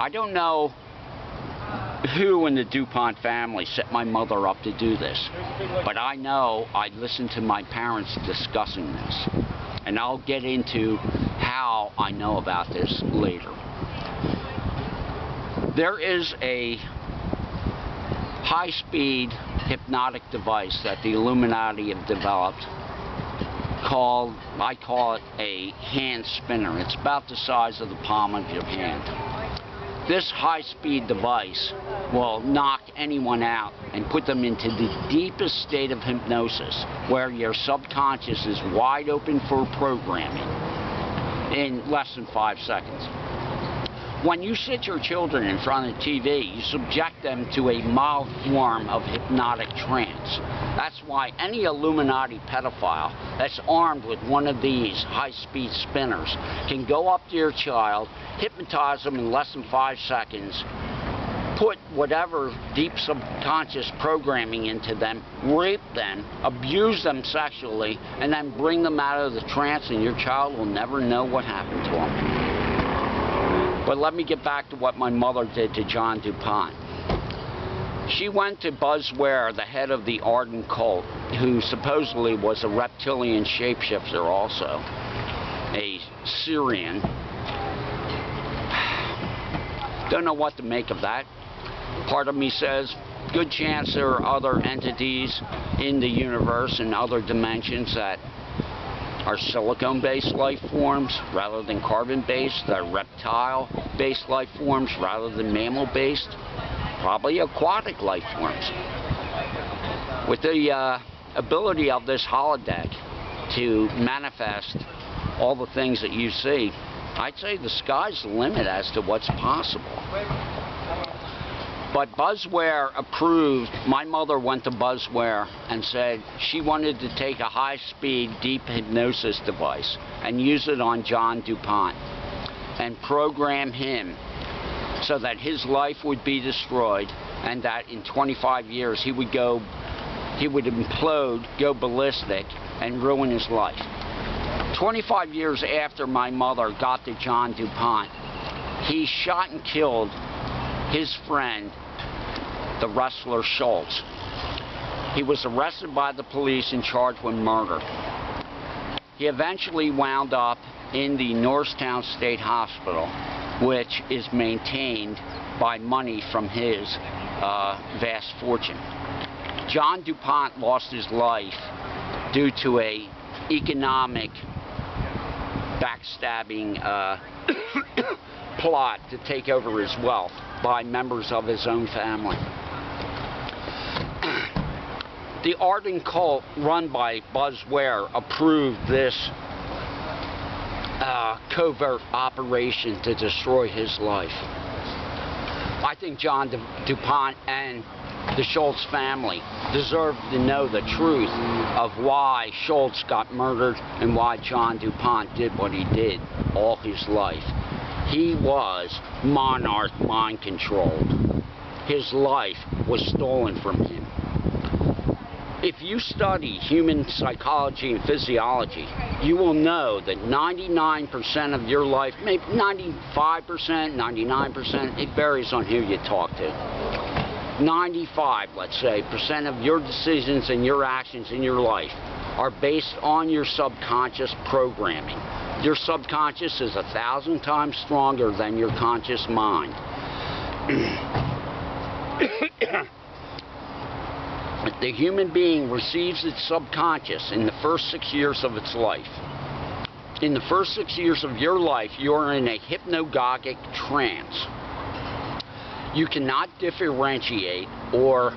I don't know who in the DuPont family set my mother up to do this, but I know I listened to my parents discussing this, and I'll get into how I know about this later. There is a high-speed hypnotic device that the Illuminati have developed called, I call it a hand spinner. It's about the size of the palm of your hand. This high-speed device will knock anyone out and put them into the deepest state of hypnosis, where your subconscious is wide open for programming in less than 5 seconds. When you sit your children in front of TV, you subject them to a mild form of hypnotic trance. That's why any Illuminati pedophile that's armed with one of these high-speed spinners can go up to your child, hypnotize them in less than 5 seconds, put whatever deep subconscious programming into them, rape them, abuse them sexually, and then bring them out of the trance, and your child will never know what happened to them. But let me get back to what my mother did to John DuPont. She went to Buzz Ware, the head of the Arden cult, who supposedly was a reptilian shapeshifter also, a Syrian. Don't know what to make of that. Part of me says, good chance there are other entities in the universe and other dimensions that are silicone-based life forms rather than carbon-based, that are reptile-based life forms rather than mammal-based, probably aquatic life forms. With the ability of this holodeck to manifest all the things that you see, I'd say the sky's the limit as to what's possible. But Buzz Ware approved. My mother went to Buzz Ware and said she wanted to take a high-speed deep hypnosis device and use it on John DuPont and program him so that his life would be destroyed and that in 25 years he would implode, go ballistic, and ruin his life. 25 years after my mother got to John DuPont, he shot and killed his friend, the wrestler Schultz. He was arrested by the police and charged with murder. He eventually wound up in the Norristown State Hospital, which is maintained by money from his vast fortune. John DuPont lost his life due to a economic backstabbing plot to take over his wealth by members of his own family. The Arden cult, run by Buzz Ware, approved this covert operation to destroy his life. I think John DuPont and the Schultz family deserve to know the truth of why Schultz got murdered and why John DuPont did what he did all his life. He was monarch mind controlled. His life was stolen from him. If you study human psychology and physiology, you will know that 99% of your life, maybe 95%, 99%, it varies on who you talk to. 95, let's say, % of your decisions and your actions in your life are based on your subconscious programming. Your subconscious is 1,000 times stronger than your conscious mind. The human being receives its subconscious in the first 6 years of its life. In the first 6 years of your life, you're in a hypnagogic trance. You cannot differentiate or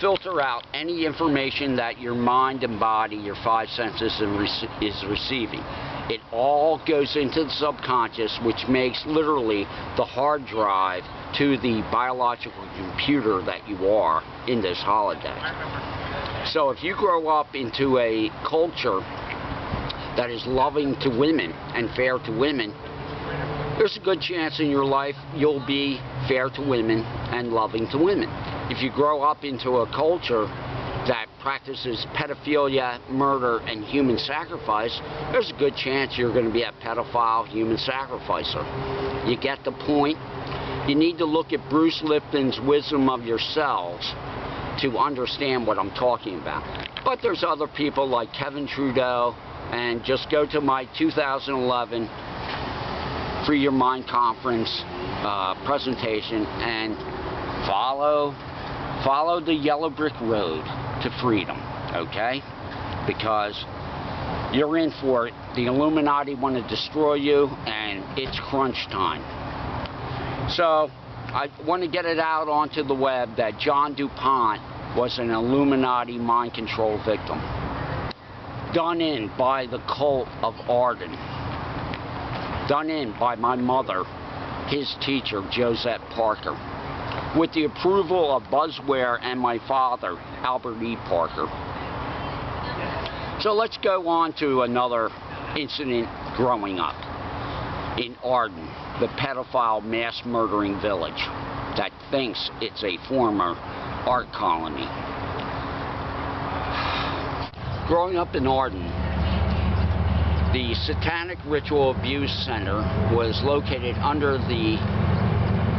filter out any information that your mind and body, your 5 senses, is receiving. It all goes into the subconscious, which makes literally the hard drive to the biological computer that you are in this holodeck. So if you grow up into a culture that is loving to women and fair to women, there's a good chance in your life you'll be fair to women and loving to women. If you grow up into a culture that practices pedophilia, murder, and human sacrifice, there's a good chance you're going to be a pedophile human sacrificer. You get the point? You need to look at Bruce Lipton's Wisdom of Yourselves to understand what I'm talking about. But there's other people like Kevin Trudeau, and just go to my 2011 Free Your Mind Conference presentation and follow the yellow brick road to freedom, okay? Because you're in for it. The Illuminati want to destroy you, and it's crunch time. So I want to get it out onto the web that John DuPont was an Illuminati mind control victim, done in by the cult of Arden, done in by my mother, his teacher, Josette Parker, with the approval of Buzz Ware and my father, Albert E. Parker. So let's go on to another incident growing up in Arden, the pedophile mass murdering village that thinks it's a former art colony. Growing up in Arden, the Satanic Ritual Abuse Center was located under the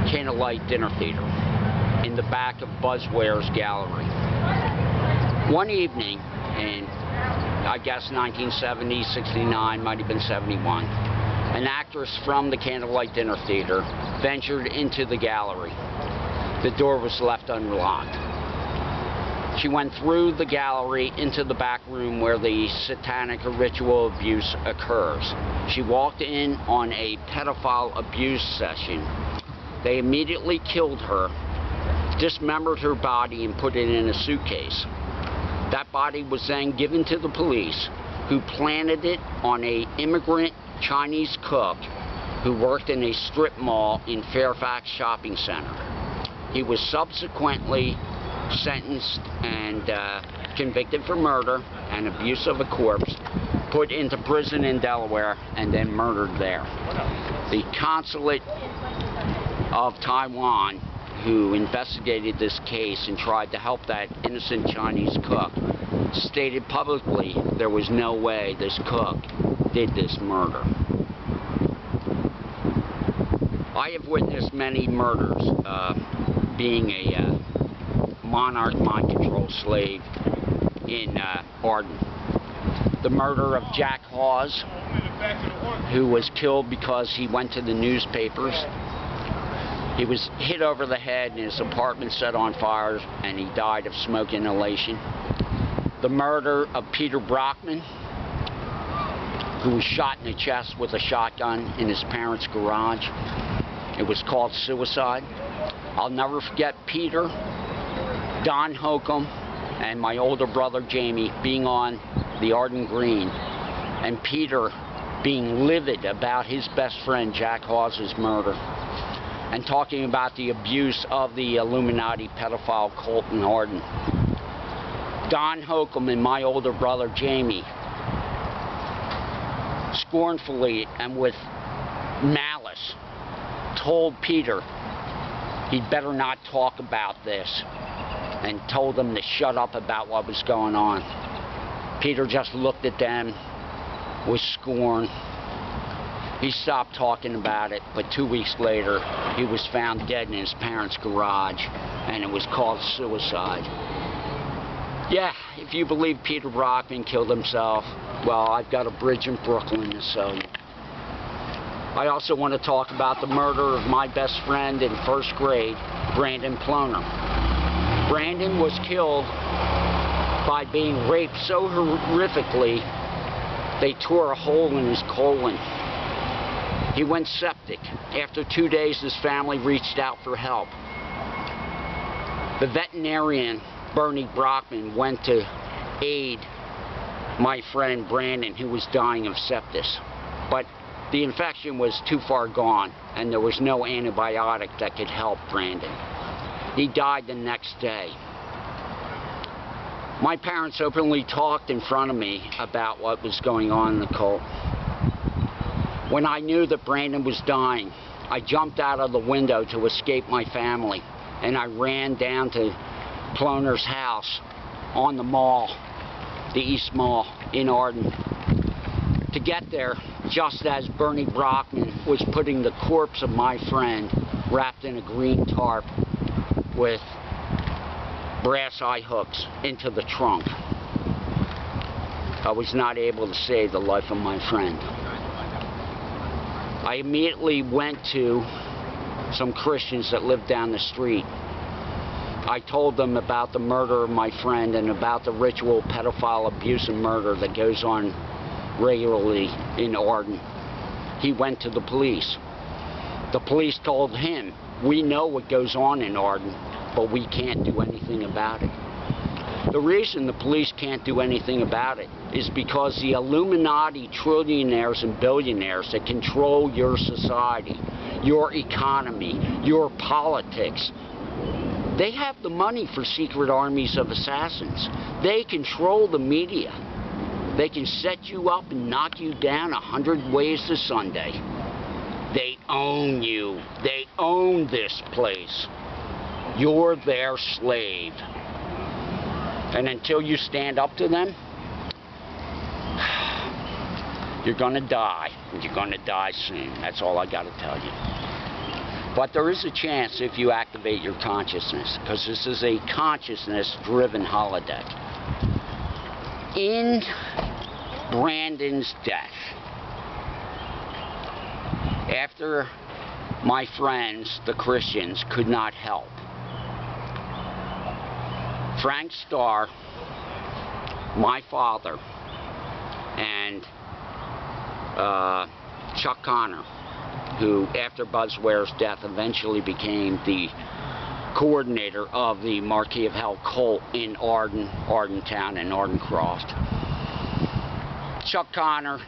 Candlelight Dinner Theater in the back of Buzz Ware's gallery. One evening in, I guess, 1970, 69, might have been 71, an actress from the Candlelight Dinner Theater ventured into the gallery. The door was left unlocked. She went through the gallery into the back room where the satanic ritual abuse occurs. She walked in on a pedophile abuse session. They immediately killed her, dismembered her body, and put it in a suitcase. That body was then given to the police, who planted it on an immigrant Chinese cook who worked in a strip mall in Fairfax Shopping Center. He was subsequently sentenced and convicted for murder and abuse of a corpse, put into prison in Delaware, and then murdered there. The consulate of Taiwan, who investigated this case and tried to help that innocent Chinese cook, stated publicly there was no way this cook did this murder. I have witnessed many murders, being a monarch mind control slave in Arden. The murder of Jack Hawes, who was killed because he went to the newspapers. He was hit over the head and his apartment set on fire, and he died of smoke inhalation. The murder of Peter Brockman, who was shot in the chest with a shotgun in his parents' garage. It was called suicide. I'll never forget Peter, Don Holcomb, and my older brother Jamie being on the Arden Green, and Peter being livid about his best friend Jack Hawes' murder, and talking about the abuse of the Illuminati pedophile cult in Arden. Don Holcomb and my older brother Jamie scornfully and with malice told Peter he'd better not talk about this, and told them to shut up about what was going on. Peter just looked at them with scorn. He stopped talking about it, but 2 weeks later, he was found dead in his parents' garage, and it was called suicide. Yeah, if you believe Peter Brockman killed himself, well, I've got a bridge in Brooklyn to sell you. I also want to talk about the murder of my best friend in first grade, Brandon Ploner. Brandon was killed by being raped so horrifically, they tore a hole in his colon. He went septic. After 2 days, his family reached out for help. The veterinarian, Bernie Brockman, went to aid my friend Brandon, who was dying of sepsis. But the infection was too far gone, and there was no antibiotic that could help Brandon. He died the next day. My parents openly talked in front of me about what was going on in the cult. When I knew that Brandon was dying, I jumped out of the window to escape my family, and I ran down to Ploner's house on the mall, the East Mall in Arden. To get there, just as Bernie Brockman was putting the corpse of my friend wrapped in a green tarp with brass eye hooks into the trunk, I was not able to save the life of my friend. I immediately went to some Christians that lived down the street. I told them about the murder of my friend and about the ritual pedophile abuse and murder that goes on regularly in Arden. He went to the police. The police told him, "We know what goes on in Arden, but we can't do anything about it." The reason the police can't do anything about it is because the Illuminati trillionaires and billionaires that control your society, your economy, your politics, they have the money for secret armies of assassins. They control the media. They can set you up and knock you down 100 ways to Sunday. They own you. They own this place. You're their slave. And until you stand up to them, you're going to die. And you're going to die soon. That's all I got to tell you. But there is a chance if you activate your consciousness, because this is a consciousness-driven holodeck. In Brandon's death, after my friends, the Christians, could not help, Frank Starr, my father, and Chuck Connor, who after Buzz Ware's death eventually became the coordinator of the Marquis of Hell cult in Arden, Ardentown, and Ardencroft. Chuck Connor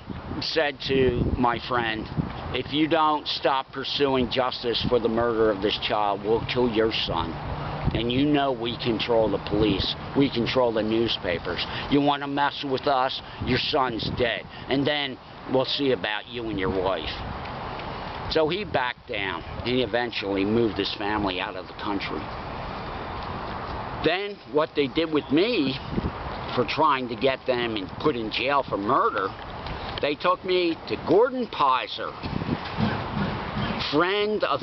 said to my friend, "If you don't stop pursuing justice for the murder of this child, we'll kill your son. And you know we control the police. We control the newspapers. You want to mess with us? Your son's dead. And then we'll see about you and your wife." So he backed down. He eventually moved his family out of the country. Then what they did with me, for trying to get them and put in jail for murder, they took me to Gordon Pizer, friend of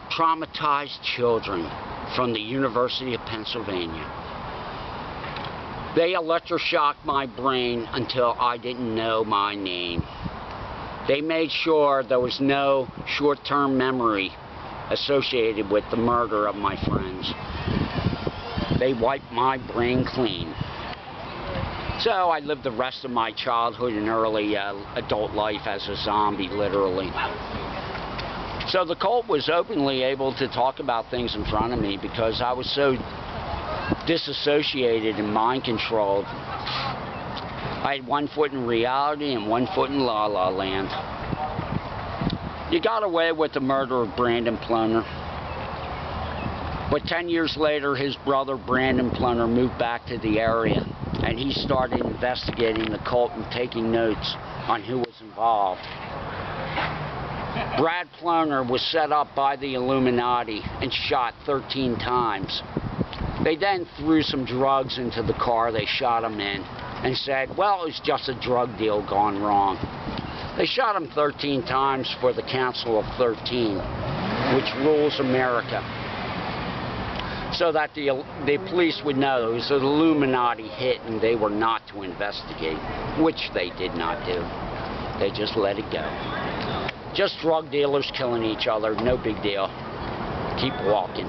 traumatized children from the University of Pennsylvania. They electroshocked my brain until I didn't know my name. They made sure there was no short-term memory associated with the murder of my friends. They wiped my brain clean. So I lived the rest of my childhood and early adult life as a zombie, literally. So the cult was openly able to talk about things in front of me because I was so disassociated and mind-controlled. I had one foot in reality and one foot in La La Land. You got away with the murder of Brandon Ploner. But 10 years later, his brother Brandon Ploner moved back to the area, and he started investigating the cult and taking notes on who was involved. Brad Ploner was set up by the Illuminati and shot 13 times. They then threw some drugs into the car they shot him in and said, well, it was just a drug deal gone wrong. They shot him 13 times for the Council of 13, which rules America, so that the police would know it was an Illuminati hit and they were not to investigate, which they did not do. They just let it go. Just drug dealers killing each other, no big deal. Keep walking.